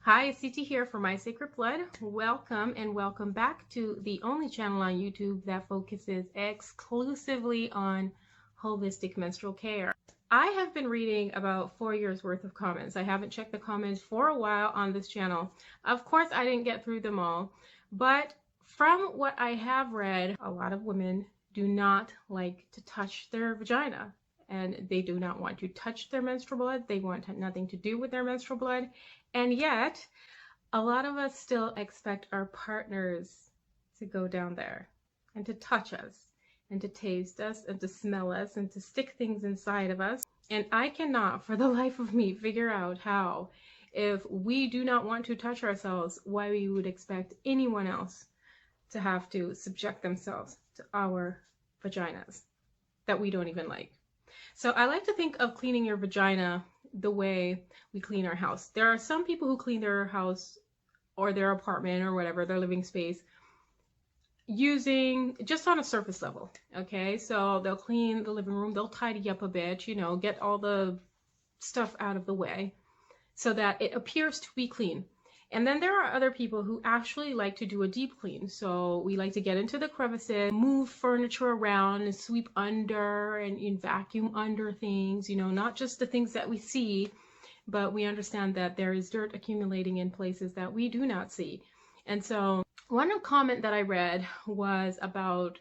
Hi, it's CT here for My Sacred Blood. Welcome and welcome back to the only channel on YouTube that focuses exclusively on holistic menstrual care. I have been reading about 4 years worth of comments. I haven't checked the comments for a while on this channel. Of course, I didn't get through them all, but from what I have read, a lot of women do not like to touch their vagina. And they do not want to touch their menstrual blood. They want nothing to do with their menstrual blood. And yet, a lot of us still expect our partners to go down there and to touch us and to taste us and to smell us and to stick things inside of us. And I cannot, for the life of me, figure out how, if we do not want to touch ourselves, why we would expect anyone else to have to subject themselves to our vaginas that we don't even like. So I like to think of cleaning your vagina the way we clean our house. There are some people who clean their house or their apartment or whatever, their living space, using just on a surface level. Okay, so they'll clean the living room, they'll tidy up a bit, you know, get all the stuff out of the way so that it appears to be clean. And then there are other people who actually like to do a deep clean. So we like to get into the crevices, move furniture around and sweep under and vacuum under things, you know, not just the things that we see, but we understand that there is dirt accumulating in places that we do not see. And so one comment that I read was about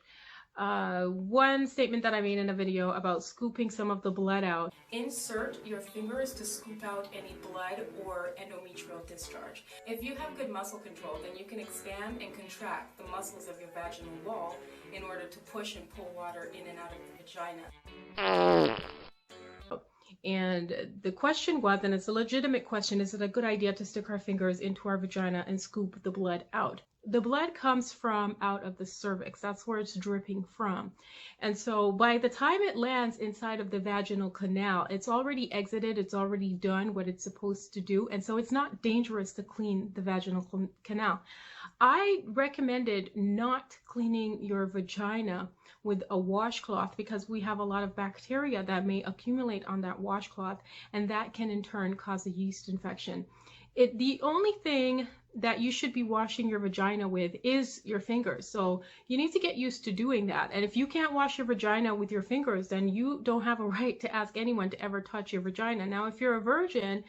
one statement that I made in a video about scooping some of the blood out. Insert your fingers to scoop out any blood or endometrial discharge. If you have good muscle control, then you can expand and contract the muscles of your vaginal wall in order to push and pull water in and out of the vagina. And the question was, and it's a legitimate question, is it a good idea to stick our fingers into our vagina and scoop the blood out? The blood comes from out of the cervix. That's where it's dripping from. And so by the time it lands inside of the vaginal canal, it's already exited, it's already done what it's supposed to do. And so it's not dangerous to clean the vaginal canal. I recommended not cleaning your vagina with a washcloth because we have a lot of bacteria that may accumulate on that washcloth, and that can in turn cause a yeast infection. The only thing that you should be washing your vagina with is your fingers. So you need to get used to doing that. And if you can't wash your vagina with your fingers, then you don't have a right to ask anyone to ever touch your vagina. Now, if you're a virgin,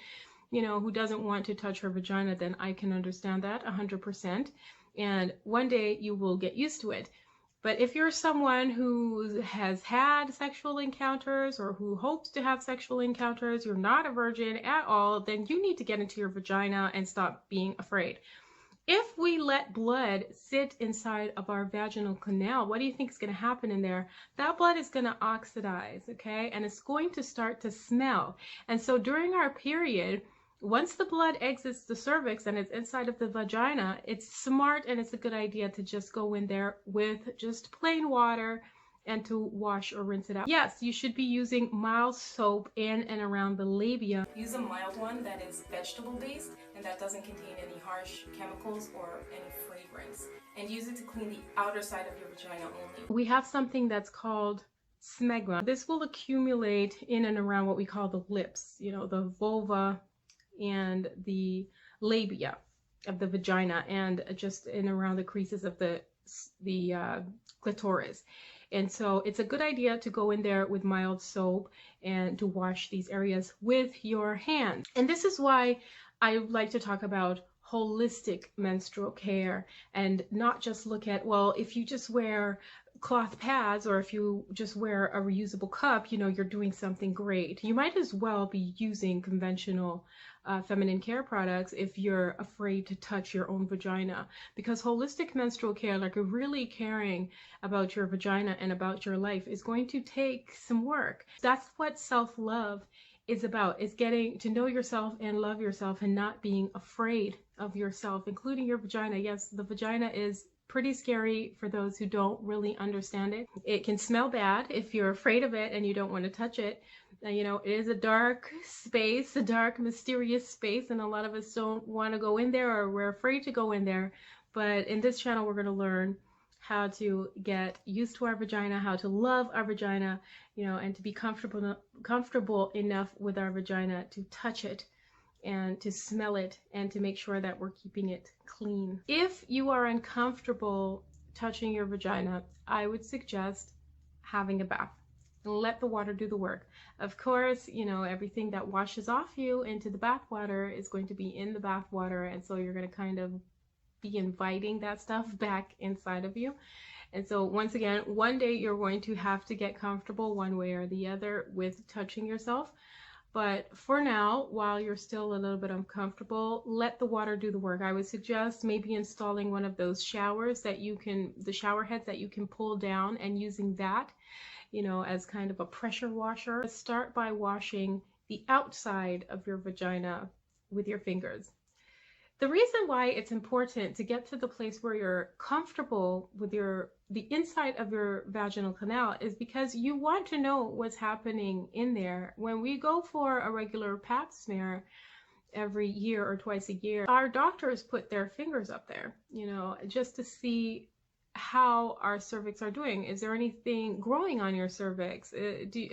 you know, who doesn't want to touch her vagina, then I can understand that 100%. And one day you will get used to it. But if you're someone who has had sexual encounters or who hopes to have sexual encounters, you're not a virgin at all, then you need to get into your vagina and stop being afraid. If we let blood sit inside of our vaginal canal, what do you think is going to happen in there? That blood is going to oxidize, okay? And it's going to start to smell. And so during our period, once the blood exits the cervix and it's inside of the vagina, it's smart and it's a good idea to just go in there with just plain water and to wash or rinse it out. Yes, you should be using mild soap in and around the labia. Use a mild one that is vegetable based and that doesn't contain any harsh chemicals or any fragrance. And use it to clean the outer side of your vagina only. We have something that's called smegma. This will accumulate in and around what we call the lips, you know, the vulva and the labia of the vagina, and just in around the creases of the clitoris. And so it's a good idea to go in there with mild soap and to wash these areas with your hands. And this is why I like to talk about holistic menstrual care and not just look at, well, if you just wear cloth pads or if you just wear a reusable cup, you know, you're doing something great. You might as well be using conventional feminine care products if you're afraid to touch your own vagina, because holistic menstrual care, like really caring about your vagina and about your life, is going to take some work. That's what self-love is about, is getting to know yourself and love yourself and not being afraid of yourself, including your vagina. Yes, the vagina is pretty scary for those who don't really understand it. It can smell bad if you're afraid of it and you don't want to touch it. You know, it is a dark space, a dark, mysterious space, and a lot of us don't want to go in there, or we're afraid to go in there. But in this channel, we're going to learn how to get used to our vagina, how to love our vagina, you know, and to be comfortable enough with our vagina to touch it and to smell it and to make sure that we're keeping it clean. If you are uncomfortable touching your vagina, I would suggest having a bath and let the water do the work. Of course, you know, everything that washes off you into the bath water is going to be in the bath water, and so you're going to kind of be inviting that stuff back inside of you. And so once again, one day you're going to have to get comfortable one way or the other with touching yourself. But for now, while you're still a little bit uncomfortable, let the water do the work. I would suggest maybe installing one of those showers that you can, the shower heads that you can pull down, and using that, you know, as kind of a pressure washer. Start by washing the outside of your vagina with your fingers. The reason why it's important to get to the place where you're comfortable with the inside of your vaginal canal is because you want to know what's happening in there. When we go for a regular pap smear every year or twice a year, our doctors put their fingers up there, you know, just to see how our cervix are doing. Is there anything growing on your cervix?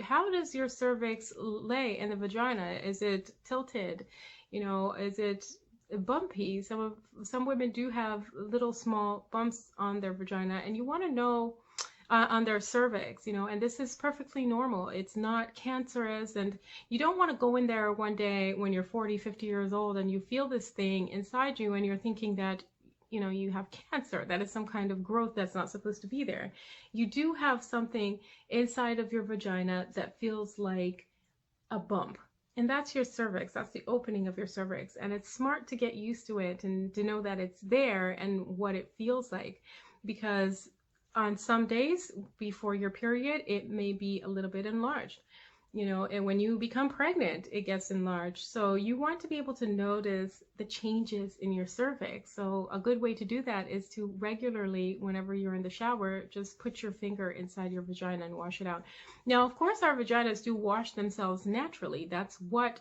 How does your cervix lay in the vagina? Is it tilted? You know, is it bumpy? Some women do have little small bumps on their vagina, and you want to know on their cervix, you know, and this is perfectly normal. It's not cancerous, and you don't want to go in there one day when you're 40, 50 years old and you feel this thing inside you and you're thinking that, you know, you have cancer. That is some kind of growth that's not supposed to be there. You do have something inside of your vagina that feels like a bump. And that's your cervix. That's the opening of your cervix. And it's smart to get used to it and to know that it's there and what it feels like. Because on some days before your period, it may be a little bit enlarged. You know, and when you become pregnant, it gets enlarged. So you want to be able to notice the changes in your cervix. So a good way to do that is to regularly, whenever you're in the shower, just put your finger inside your vagina and wash it out. Now, of course, our vaginas do wash themselves naturally. That's what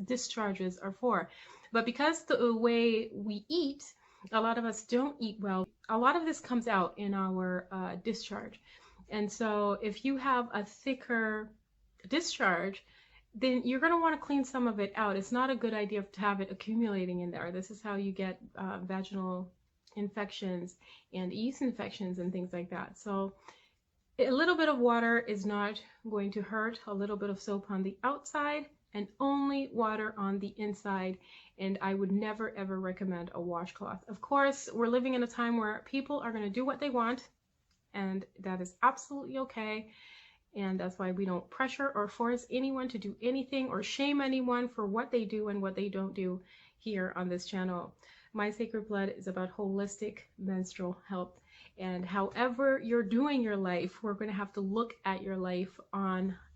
discharges are for. But because the way we eat, a lot of us don't eat well. A lot of this comes out in our discharge. And so if you have a thicker discharge, then you're going to want to clean some of it out. It's not a good idea to have it accumulating in there. This is how you get vaginal infections and yeast infections and things like that. So a little bit of water is not going to hurt. A little bit of soap on the outside and only water on the inside. And I would never ever recommend a washcloth. Of course, we're living in a time where people are going to do what they want, and that is absolutely okay. And that's why we don't pressure or force anyone to do anything or shame anyone for what they do and what they don't do here on this channel. My Sacred Blood is about holistic menstrual health. And however you're doing your life, we're going to have to look at your life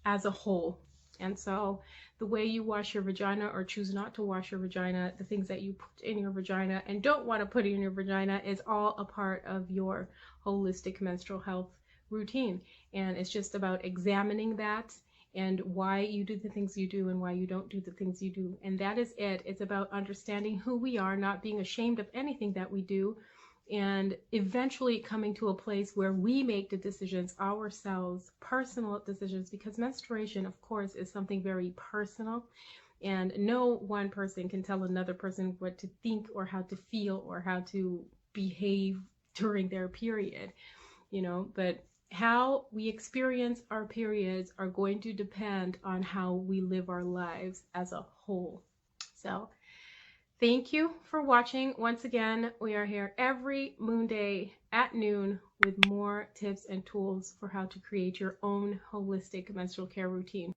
as a whole. And so the way you wash your vagina or choose not to wash your vagina, the things that you put in your vagina and don't want to put in your vagina is all a part of your holistic menstrual health routine. And it's just about examining that and why you do the things you do and why you don't do the things you do. And that is it. It's about understanding who we are, not being ashamed of anything that we do, and eventually coming to a place where we make the decisions ourselves, personal decisions, because menstruation, of course, is something very personal, and no one person can tell another person what to think or how to feel or how to behave during their period, you know. But how we experience our periods are going to depend on how we live our lives as a whole. So thank you for watching. Once again, we are here every moon day at noon with more tips and tools for how to create your own holistic menstrual care routine.